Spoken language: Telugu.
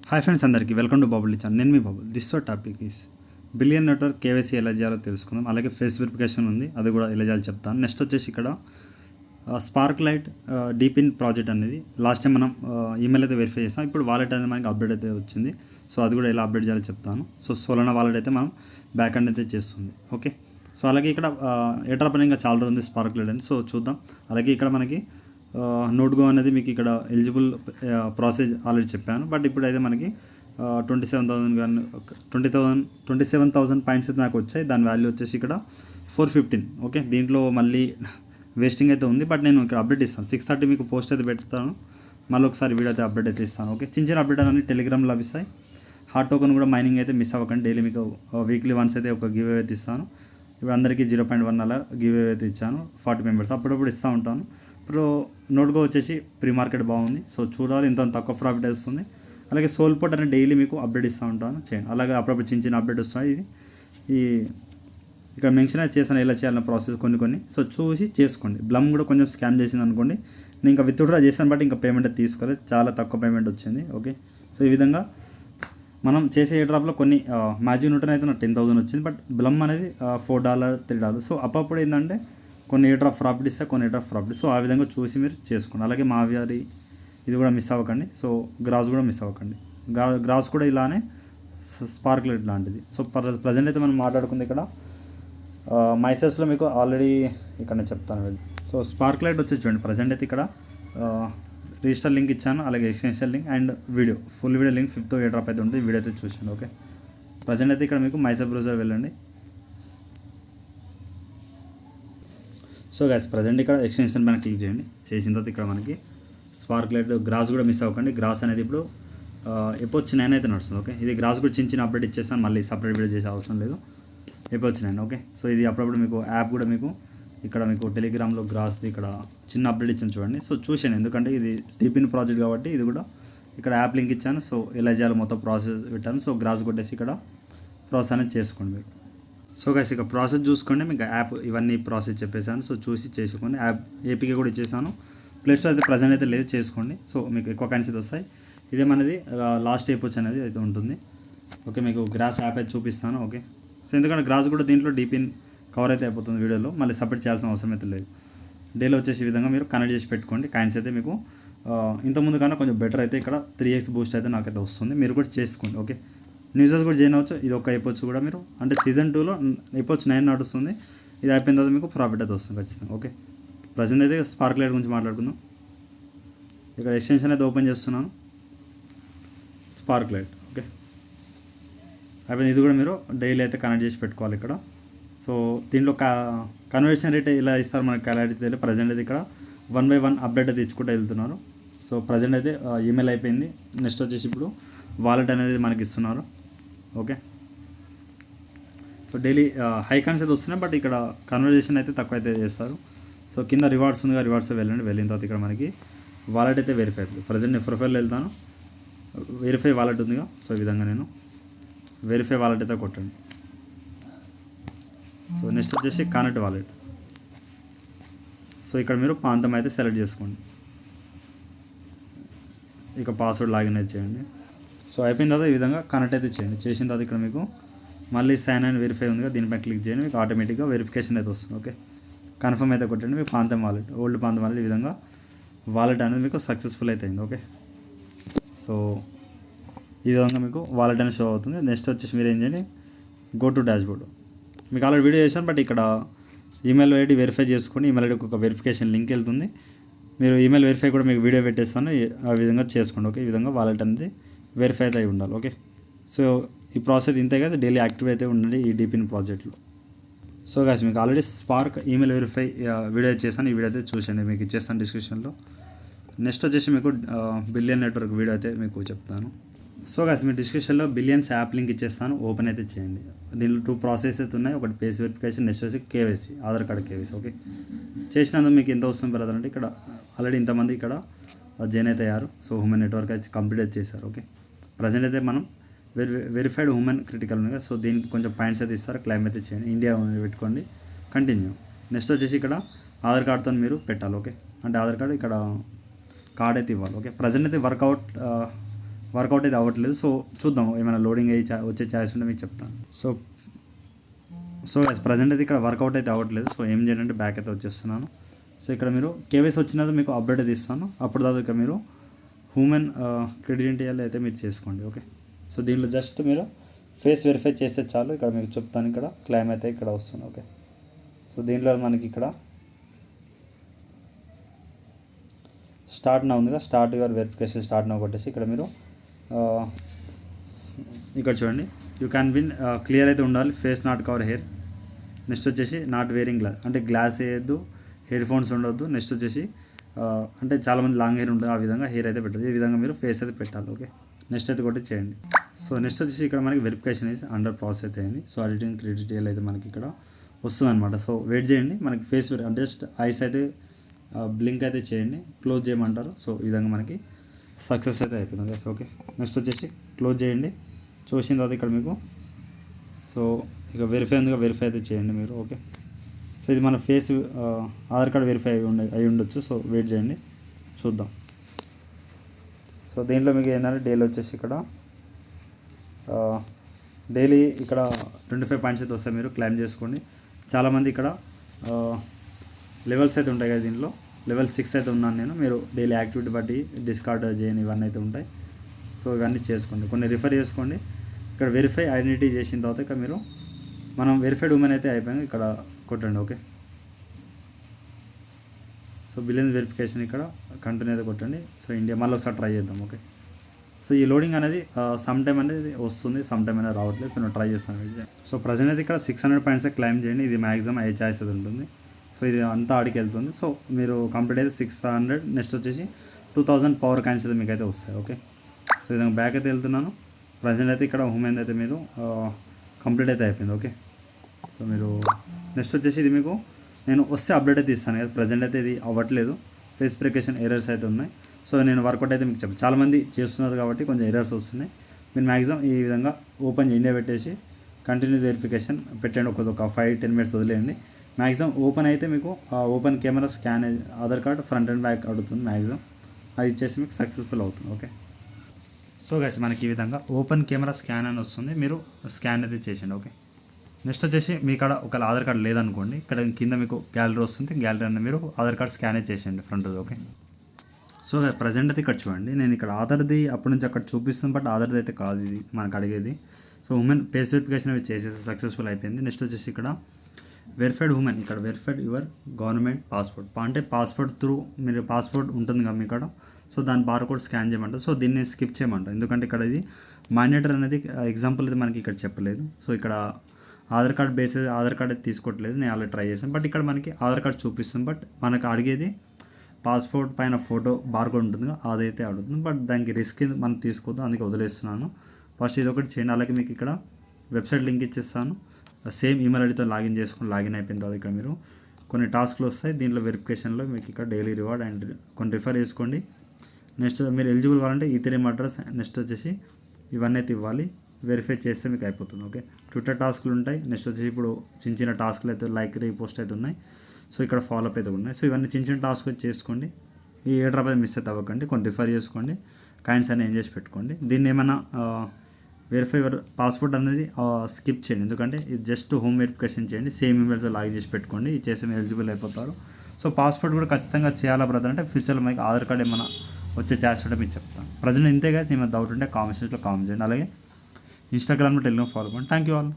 హాయ్ ఫ్రెండ్స్, అందరికీ వెల్కమ్ టు బాబుల్ ఛానల్. నేను మీ Babul. This topic is billion network KYC ఎలా చేయాలో తెలుసుకుందాం. అలాగే ఫేస్ వెరిఫికేషన్ ఉంది, అది కూడా ఎలా చేయాలో చెప్తాను. నెక్స్ట్ వచ్చేసి ఇక్కడ స్పార్క్ లైట్ డీపిన్ ప్రాజెక్ట్ అనేది లాస్ట్ టైం మనం ఈమెయిల్ అయితే వెరిఫై చేస్తాం. ఇప్పుడు వాలెట్ అనేది మనకి అప్డేట్ అయితే వచ్చింది. సో అది కూడా ఎలా అప్డేట్ చేయాలో చెప్తాను. సో సోలానా వాలెట్ అయితే మనం బ్యాక్ అండ్ అయితే చేస్తుంది. ఓకే, సో అలాగే ఇక్కడ ఎయిర్డ్రాప్ అనేది ఇంకా చాలా రోజు ఉంది స్పార్క్ లైట్ అని. సో చూద్దాం. అలాగే ఇక్కడ మనకి నోట్గో అనేది మీకు ఇక్కడ ఎలిజిబుల్ ప్రాసెస్ ఆల్రెడీ చెప్పాను. బట్ ఇప్పుడు అయితే మనకి 27,000 కానీ 27,000 పాయింట్స్ అయితే నాకు వచ్చాయి. దాని వాల్యూ వచ్చేసి ఇక్కడ 415. ఓకే, దీంట్లో మళ్ళీ వేస్టింగ్ అయితే ఉంది. బట్ నేను ఇక్కడ అప్డేట్ ఇస్తాను. 6:30 మీకు పోస్ట్ అయితే పెడతాను. మళ్ళీ ఒకసారి వీడియో అయితే అప్డేట్ అయితే ఇస్తాను. ఓకే, చిన్న చిన్న అప్డేట్ అనేది టెలిగ్రామ్లో లభిస్తాయి. హాట్ టోకెన్ కూడా మైనింగ్ అయితే మిస్ అవ్వకండి. డైలీ మీకు వీక్లీ వన్స్ అయితే ఒక గివ్ అవే అయితే ఇస్తాను. ఇప్పుడు అందరికీ 0.1 అలా గివ్ అవే అయితే ఇచ్చాను. 40 మెంబర్స్ అప్పుడప్పుడు ఇస్తూ ఉంటాను. ఇప్పుడు నోట్గో వచ్చేసి ప్రీ మార్కెట్ బాగుంది. సో చూడాలి, ఇంత తక్కువ ప్రాఫిట్ వస్తుంది. అలాగే సోల్పోర్ట్ అనేది డైలీ మీకు అప్డేట్ ఇస్తూ ఉంటాను. చేయండి. అలాగే అప్పుడప్పుడు చిన్న చిన్న అప్డేట్ వస్తాయి. ఈ ఇక్కడ మెన్షన్ అయితే చేశాను ఎలా చేయాలన్న ప్రాసెస్ కొన్ని. సో చూసి చేసుకోండి. బ్లమ్ కూడా కొంచెం స్కామ్ చేసింది అనుకోండి. నేను ఇంకా విత్డ్రా చేశాను, బట్ ఇంకా పేమెంట్ అయితే తీసుకోలేదు. చాలా తక్కువ పేమెంట్ వచ్చింది. ఓకే, సో ఈ విధంగా మనం చేసే ఏ డ్రాప్లో కొన్ని మ్యాజిక్ న్యూటన్ అయితే నాకు 10,000 వచ్చింది. బట్ బ్లమ్ అనేది $4 $3. సో అప్పుడు ఏంటంటే కొన్ని ఏ డ్రాప్ ప్రాఫిట్ ఇస్తే కొన్ని ఏ డ్రాప్ ప్రాఫిట్. సో ఆ విధంగా చూసి మీరు చేసుకోండి. అలాగే మావియారి ఇది కూడా మిస్ అవ్వకండి. సో గ్రాస్ కూడా మిస్ అవ్వకండి. గ్రాస్ కూడా ఇలానే స్పార్క్ లైట్ లాంటిది. సో ప్రజెంట్ అయితే మనం మాట్లాడుకుంది ఇక్కడ మైసెస్లో మీకు ఆల్రెడీ ఇక్కడ నేను చెప్తాను. సో స్పార్క్ లైట్ వచ్చి చూడండి. ప్రజెంట్ అయితే ఇక్కడ రిజిస్టర్ లింక్ ఇచ్చాను, అలాగే extension link and video full video link 5th A drop అయితే ఉంటుంది. వీడియో అయితే చూసాను. ఓకే, ప్రజెంట్ అయితే ఇక్కడ మీకు మైసెస్ బ్రౌజర్ వెళ్ళండి. సో గైస్, ప్రజెంట్ ఇక్కడ ఎక్స్టెన్షన్ పైన క్లిక్ చేయండి. చేసిన తర్వాత ఇక్కడ మనకి స్పార్క్ లైట్ గ్రాస్ కూడా మిస్ అవ్వకండి. గ్రాస్ అనేది ఇప్పుడు ఎపోచ్ 9 అయితే నడుస్తుంది. ఓకే, ఇది గ్రాస్ కూడా చిన్న అప్డేట్ ఇచ్చేస్తాను. మళ్ళీ సపరేట్ వీడియో చేసే అవసరం లేదు. ఎపోచ్ 9. ఓకే, సో ఇది అప్పుడప్పుడు మీకు యాప్ కూడా మీకు ఇక్కడ మీకు టెలిగ్రామ్లో గ్రాస్ది ఇక్కడ చిన్న అప్డేట్ ఇచ్చాను చూడండి. సో చూసాను, ఎందుకంటే ఇది డీపిన్ ప్రాజెక్ట్ కాబట్టి ఇది కూడా ఇక్కడ యాప్ లింక్ ఇచ్చాను. సో ఎలా చేయాలో మొత్తం ప్రాసెస్ పెట్టాను. సో గ్రాస్ కొట్టేసి ఇక్కడ ప్రాసెస్ అనేది చేసుకోండి మీరు. సో గైస్, ఇక ప్రాసెస్ చూసుకోండి. మీకు యాప్ ఇవన్నీ ప్రాసెస్ చెప్పేశాను. సో చూసి చేసుకోండి. యాప్ ఏపీకే కూడా ఇచ్చేసాను. ప్లే స్టోర్ అయితే ప్రజెంట్ అయితే లేదు, చేసుకోండి. సో మీకు ఎక్కువ కాయిన్స్ అయితే వస్తాయి. ఇదే మనది లాస్ట్ ఎపోచ్ అనేది అయితే ఉంటుంది. ఓకే, మీకు గ్రాస్ యాప్ అయితే చూపిస్తాను. ఓకే, సో ఎందుకంటే గ్రాస్ కూడా దీంట్లో డీపిన్ కవర్ అయితే అయిపోతుంది వీడియోలో. మళ్ళీ సపరేట్ చేయాల్సిన అవసరం అయితే లేదు. డేలో వచ్చేసి విధంగా మీరు కనెక్ట్ చేసి పెట్టుకోండి. కాయిన్స్ అయితే మీకు ఇంతకుముందు కన్నా కొంచెం బెటర్ అయితే ఇక్కడ 3x బూస్ట్ అయితే నాకైతే వస్తుంది. మీరు కూడా చేసుకోండి. ఓకే, న్యూసెస్ కూడా జాయిన్ అవ్వచ్చు. ఇది ఒక ఎపోచ్ కూడా మీరు అంటే సీజన్ 2లో ఎపోచ్ 9 నడుస్తుంది. ఇది అయిపోయిన తర్వాత మీకు ప్రాఫిట్ అయితే వస్తుంది ఖచ్చితంగా. ఓకే, ప్రజెంట్ అయితే స్పార్క్ లైట్ గురించి మాట్లాడుకుందాం. ఇక్కడ ఎక్స్టెన్షన్ అయితే ఓపెన్ చేస్తున్నాను. Spark light. ఓకే, అయిపోయింది. ఇది కూడా మీరు డైలీ అయితే కనెక్ట్ చేసి పెట్టుకోవాలి ఇక్కడ. సో దీంట్లో కన్వర్షన్ రేట్ ఇలా ఇస్తారు మనకి క్యాలిటీ తెలియదు. ప్రజెంట్ అయితే ఇక్కడ 1/1 అప్డేట్ అయితే ఇచ్చుకుంటూ వెళ్తున్నారు. సో ప్రజెంట్ అయితే ఈమెయిల్ అయిపోయింది. నెక్స్ట్ వచ్చేసి ఇప్పుడు వాలెట్ అనేది మనకి ఇస్తున్నారు. Okay, so daily high coins అయితే వస్తున్నాయి, బట్ ఇక్కడ కన్వర్జేషన్ అయితే తక్కువ అయితే చేస్తారు. సో కింద రివార్డ్స్ ఉందిగా, రివార్డ్స్ వెళ్ళండి. వెళ్ళిన తర్వాత ఇక్కడ మనకి వాలెట్ అయితే వెరిఫై అవుతుంది. ప్రజెంట్ నేను ప్రొఫైల్ వెళ్తాను. వెరిఫై వాలెట్ ఉందిగా, సో ఈ విధంగా నేను వెరిఫై వాలెట్ అయితే కొట్టండి. సో నెక్స్ట్ వచ్చేసి కనెక్ట్ వాలెట్. సో ఇక్కడ మీరు ప్రాంతం అయితే సెలెక్ట్ చేసుకోండి. ఇక పాస్వర్డ్ లాగిన్ అయితే చేయండి. సో అయిపోయిన తర్వాత ఈ విధంగా కనెక్ట్ అయితే చేయండి. చేసిన తర్వాత ఇక్కడ మీకు మళ్ళీ సైన్ అండ్ వెరిఫై ఉందిగా, దీనిపై క్లిక్ చేయండి. మీకు ఆటోమేటిక్గా వెరిఫికేషన్ అయితే వస్తుంది. ఓకే, కన్ఫర్మ్ అయితే కొట్టండి. మీ ప్రాంతం వాలెట్, ఓల్డ్ ప్రాంతం వాలెట్, ఈ విధంగా వాలెట్ అనేది మీకు సక్సెస్ఫుల్ అయితే అయింది. ఓకే, సో ఈ విధంగా మీకు వాలెట్ అనేది షో అవుతుంది. నెక్స్ట్ వచ్చేసి మీరు ఏం చేయండి, గో టు డాష్బోర్డ్. మీకు ఆల్రెడీ వీడియో చేశాను, బట్ ఇక్కడ ఈమెయిల్ ఐడి వెరిఫై చేసుకొని ఈమెయిల్ ఐడికి ఒక వెరిఫికేషన్ లింక్ వెళ్తుంది. మీరు ఈమెయిల్ వెరిఫై కూడా మీకు వీడియో పెట్టేస్తాను, ఆ విధంగా చేసుకోండి. ఓకే, ఈ విధంగా వాలెట్ అనేది వెరిఫై అయితే అయి ఉండాలి. ఓకే, సో ఈ ప్రాసెస్ ఇంతే కదా, డైలీ యాక్టివ్ అయితే ఉండండి ఈ డీపిన్ ప్రాజెక్ట్లో. సో గాయ్స్, మీకు already spark email verify video చేశాను. ఈ వీడియో అయితే చూసండి, మీకు ఇచ్చేస్తాను డిస్క్రిప్షన్లో. నెక్స్ట్ వచ్చేసి మీకు బిలియన్ నెట్వర్క్ వీడియో అయితే మీకు చెప్తాను. సో గాయ్స్, మీ డిస్క్రిప్షన్లో బిలియన్స్ యాప్ లింక్ ఇచ్చేస్తాను, ఓపెన్ అయితే చేయండి. దీంట్లో 2 ప్రాసెస్ అయితే ఉన్నాయి. ఒకటి ఫేస్ వెరిఫికేషన్, నెక్స్ట్ వచ్చి KYC, Aadhaar card KYC. Okay, చేసినందుకు మీకు ఎంత వస్తుంది బ్రదర్ అంటే ఇక్కడ ఆల్రెడీ ఇంతమంది ఇక్కడ జాయిన్ అయితే అయ్యారు. సో హ్యూమన్ నెట్వర్క్ అయితే కంప్లీట్ అయితే చేశారు. ఓకే, ప్రజెంట్ అయితే మనం వెరిఫైడ్ హ్యూమన్ క్రిటికల్ ఉంది కదా, సో దీనికి కొంచెం పాయింట్స్ అయితే ఇస్తారు. క్లైమ్ అయితే చేయండి. ఇండియా పెట్టుకోండి, కంటిన్యూ. నెక్స్ట్ వచ్చేసి ఇక్కడ ఆధార్ కార్డ్తో మీరు పెట్టాలి. ఓకే, అంటే ఆధార్ కార్డు ఇక్కడ కార్డ్ అయితే ఇవ్వాలి. ఓకే, ప్రజెంట్ అయితే వర్కౌట్ వర్కౌట్ అయితే అవ్వట్లేదు. సో చూద్దాం ఏమైనా లోడింగ్ అయ్యి వచ్చే ఛాయిస్ ఉంటే మీకు చెప్తాను. సో ప్రజెంట్ అయితే ఇక్కడ వర్కౌట్ అయితే అవ్వట్లేదు. సో ఏం చేయాలంటే బ్యాక్ అయితే వచ్చేస్తున్నాను. సో ఇక్కడ మీరు కేవైసీ వచ్చినది మీకు అప్డేట్ అయితే ఇస్తాను. అప్పుడు దాకా మీరు హ్యూమన్ క్రెడెంటియల్ అయితే మీరు చేసుకోండి. ఓకే, సో దీనిలో జస్ట్ మీరు ఫేస్ వెరిఫై చేస్తే చాలు. ఇక్కడ మీకు చెప్తాను, ఇక్కడ క్లైమ్ అయితే ఇక్కడ వస్తుంది. ఓకే, సో దీంట్లో మనకి ఇక్కడ స్టార్ట్ నా ఉందిగా, స్టార్ట్ యువర్ వెరిఫికేషన్ స్టార్ట్ నా కొట్టేసి ఇక్కడ మీరు ఇక్కడ చూడండి, యూ క్యాన్ విన్ క్లియర్ అయితే ఉండాలి, face not cover hair. Next వచ్చేసి నాట్ వేరింగ్ గ్లాస్, అంటే గ్లాస్ వేయద్దు, హెడ్ ఫోన్స్ ఉండొద్దు. నెక్స్ట్ వచ్చేసి అంటే చాలామంది లాంగ్ హెయిర్ ఉంటుంది, ఆ విధంగా హెయిర్ అయితే పెట్టదు. ఈ విధంగా మీరు ఫేస్ అయితే పెట్టాలి. ఓకే, నెక్స్ట్ అయితే కొట్టి చేయండి. సో నెక్స్ట్ వచ్చేసి ఇక్కడ మనకి వెరిఫికేషన్ అయితే అండర్ ప్రాసెస్ అయితే అయింది. సో ఎడిటింగ్ 3D అయితే మనకి ఇక్కడ వస్తుంది అనమాట. సో వెయిట్ చేయండి, మనకి ఫేస్ జస్ట్ ఐస్ అయితే బ్లింక్ అయితే చేయండి, క్లోజ్ చేయమంటారు. సో ఈ విధంగా మనకి సక్సెస్ అయితే అయిపోతుంది. ఓకే, నెక్స్ట్ వచ్చేసి క్లోజ్ చేయండి. చూసిన తర్వాత ఇక్కడ మీకు సో ఇక వెరిఫై అయితే చేయండి మీరు. ఓకే, సో ఇది మన ఫేస్ ఆధార్ కార్డ్ వెరిఫై అయి ఉండొచ్చు. సో వెయిట్ చేయండి, చూద్దాం. సో దీంట్లో మీకు ఏంటంటే డైలీ వచ్చేసి ఇక్కడ డైలీ ఇక్కడ 25 పాయింట్స్ అయితే వస్తాయి, మీరు క్లైమ్ చేసుకోండి. చాలామంది ఇక్కడ లెవెల్స్ అయితే ఉంటాయి కదా, దీంట్లో లెవెల్ 6 అయితే ఉన్నాను నేను. మీరు డైలీ యాక్టివిటీ బట్టి డిస్కార్డ్ చేయని ఇవన్నీ అయితే ఉంటాయి. సో ఇవన్నీ చేసుకోండి, కొన్ని రిఫర్ చేసుకోండి. ఇక్కడ వెరిఫై ఐడెంటిటీ చేసిన తర్వాత ఇక్కడ మీరు మనం వెరిఫైడ్ ఉమెన్ అయితే అయిపోయింది, ఇక్కడ కొట్టండి. ఓకే, సో బిలియన్స్ వెరిఫికేషన్ ఇక్కడ కంటిన్యూ అయితే కొట్టండి. సో ఇండియా మళ్ళీ ఒకసారి ట్రై చేద్దాం. ఓకే, సో ఈ లోడింగ్ అనేది సమ్ టైమ్ అనేది వస్తుంది, సమ్ టైమ్ అనేది రావట్లేదు. సో నేను ట్రై చేస్తాను. సో ప్రజెంట్ అయితే ఇక్కడ 600 పాయింట్స్ క్లైమ్ చేయండి. ఇది మ్యాక్సిమం అయ్యే ఛాయిస్ అయితే ఉంటుంది. సో ఇది అంతా ఆడికి వెళ్తుంది. సో మీరు కంప్లీట్ అయితే 600, నెక్స్ట్ వచ్చేసి 2000 పవర్ కాయిన్స్ అయితే మీకు అయితే వస్తాయి. ఓకే, సో ఈ విధంగా బ్యాక్ అయితే వెళ్తున్నాను. ప్రజెంట్ అయితే ఇక్కడ హోమ్ అయితే మీరు కంప్లీట్ అయితే అయిపోయింది. ఓకే, సో మీరు నెక్స్ట్ వచ్చేసి ఇది మీకు నేను వస్తే అప్డేట్ అయితే ఇస్తాను కదా. ప్రజెంట్ అయితే ఇది అవ్వట్లేదు, ఫేస్ వెరిఫికేషన్ ఎర్రర్స్ అయితే ఉన్నాయి. సో నేను వర్కౌట్ అయితే మీకు చెప్పాను, చాలామంది చేస్తున్నారు కాబట్టి కొంచెం ఎర్రర్స్ వస్తున్నాయి. మీరు మ్యాక్సిమం ఈ విధంగా ఓపెన్ ఇండియా పెట్టేసి కంటిన్యూస్ వెరిఫికేషన్ పెట్టండి. ఒక 5-10 మినిట్స్ వదిలేయండి. మ్యాక్సిమం ఓపెన్ అయితే మీకు open camera scan Aadhaar card front and back అడుగుతుంది. మ్యాక్సిమం అది ఇచ్చేసి మీకు సక్సెస్ఫుల్ అవుతుంది. ఓకే, సో గైస్ మనకి ఈ విధంగా ఓపెన్ కెమెరా స్కాన్ అని వస్తుంది, మీరు స్కాన్ అయితే చేయండి. ఓకే, నెక్స్ట్ వచ్చేసి మీ కాడ ఒకవేళ ఆధార్ కార్డ్ లేదనుకోండి, ఇక్కడ కింద మీకు గ్యాలరీ వస్తుంది, గ్యాలరీ అన్న మీరు ఆధార్ కార్డ్ స్కాన్ అయితే చేసేయండి ఫ్రంట్. ఓకే, సో ప్రజెంట్ అయితే ఇక్కడ చూడండి, నేను ఇక్కడ ఆధార్ది అప్పటి నుంచి అక్కడ చూపిస్తాను, బట్ ఆధార్ది అయితే కాదు ఇది మనకు అడిగేది. సో ఉమెన్ ఫేస్ వెరిఫికేషన్ అవి చేసేసి సక్సెస్ఫుల్ అయిపోయింది. నెక్స్ట్ వచ్చేసి ఇక్కడ వెరిఫైడ్ ఉమెన్, ఇక్కడ వెరిఫైడ్ యువర్ గవర్నమెంట్ పాస్పోర్ట్, అంటే పాస్పోర్ట్ త్రూ మీరు పాస్పోర్ట్ ఉంటుంది కదా మీ కాడ. సో దాని బార్ కోడ్ స్కాన్ చేయమంటారు. సో దీన్ని స్కిప్ చేయమంటారు, ఎందుకంటే ఇక్కడ ఇది మైనేటర్ అనేది ఎగ్జాంపుల్ అయితే మనకి ఇక్కడ చెప్పలేదు. సో ఇక్కడ Aadhaar card basis Aadhaar card అయితే తీసుకోవట్లేదు, నేను ఆల్రెడీ ట్రై చేశాను. బట్ ఇక్కడ మనకి ఆధార్ కార్డ్ చూపిస్తుంది, బట్ మనకు అడిగేది పాస్పోర్ట్ పైన ఫోటో బార్ కోడ్ ఉంటుంది, అదైతే అడుగుతుంది. బట్ దానికి రిస్క్ మనం తీసుకోవద్దు, అందుకే వదిలేస్తున్నాను. ఫస్ట్ ఇది ఒకటి చేయండి. అలాగే మీకు ఇక్కడ వెబ్సైట్ లింక్ ఇచ్చేస్తాను, సేమ్ ఈమెయిల్ ఐడితో లాగిన్ అయిపోయిన తర్వాత ఇక్కడ మీరు కొన్ని టాస్క్లు వస్తాయి. దీంట్లో వెరిఫికేషన్లో మీకు ఇక్కడ డైలీ రివార్డ్ అండ్ కొన్ని రిఫర్ చేసుకోండి. నెక్స్ట్ మీరు ఎలిజిబుల్ కావాలంటే ఈథెరియం అడ్రస్, నెక్స్ట్ వచ్చేసి ఇవన్నీ అయితే ఇవ్వాలి. వెరిఫై చేస్తే మీకు అయిపోతుంది. ఓకే, ట్విట్టర్ టాస్క్లు ఉంటాయి. నెక్స్ట్ వచ్చేసి ఇప్పుడు చిన్న టాస్క్లు అయితే లైక్ రీపోస్ట్ అయితే ఉన్నాయి. సో ఇక్కడ ఫాలోఅప్ అయితే ఉన్నాయి. సో ఇవన్నీ చిన్న టాస్క్ చేసుకోండి. ఈ ఏ డ్రాప్ అయితే మిస్ అయితే అవ్వకండి, కొన్ని రిఫర్ చేసుకోండి, కాయిన్స్ అన్ని ఏం చేసి పెట్టుకోండి. దీన్ని ఏమైనా వెరిఫై పాస్పోర్ట్ అనేది స్కిప్ చేయండి, ఎందుకంటే ఇది జస్ట్ హోమ్ వెరిఫికేషన్ చేయండి. సేమ్ ఈమెయిల్తో లాగిన్ చేసి పెట్టుకోండి, ఇది చేసి మీరు ఎలిజిబుల్ అయిపోతారు. సో పాస్పోర్ట్ కూడా ఖచ్చితంగా చేయాలా బ్రదర్ అంటే ఫ్యూచర్లో మీకు ఆధార్ కార్డ్ ఏమైనా వచ్చే ఛాన్స్ ఉంటే మీకు చెప్తాను. ప్రజెంట్ ఇంతే కదా, ఏమైనా డౌట్ ఉంటే కామెంట్ సెక్షన్లో కామెంట్ చేయండి. అలాగే ఇన్స్టాగ్రామ్లో టెలిగ్రామ్ ఫాలో అవ్వండి. Thank you all.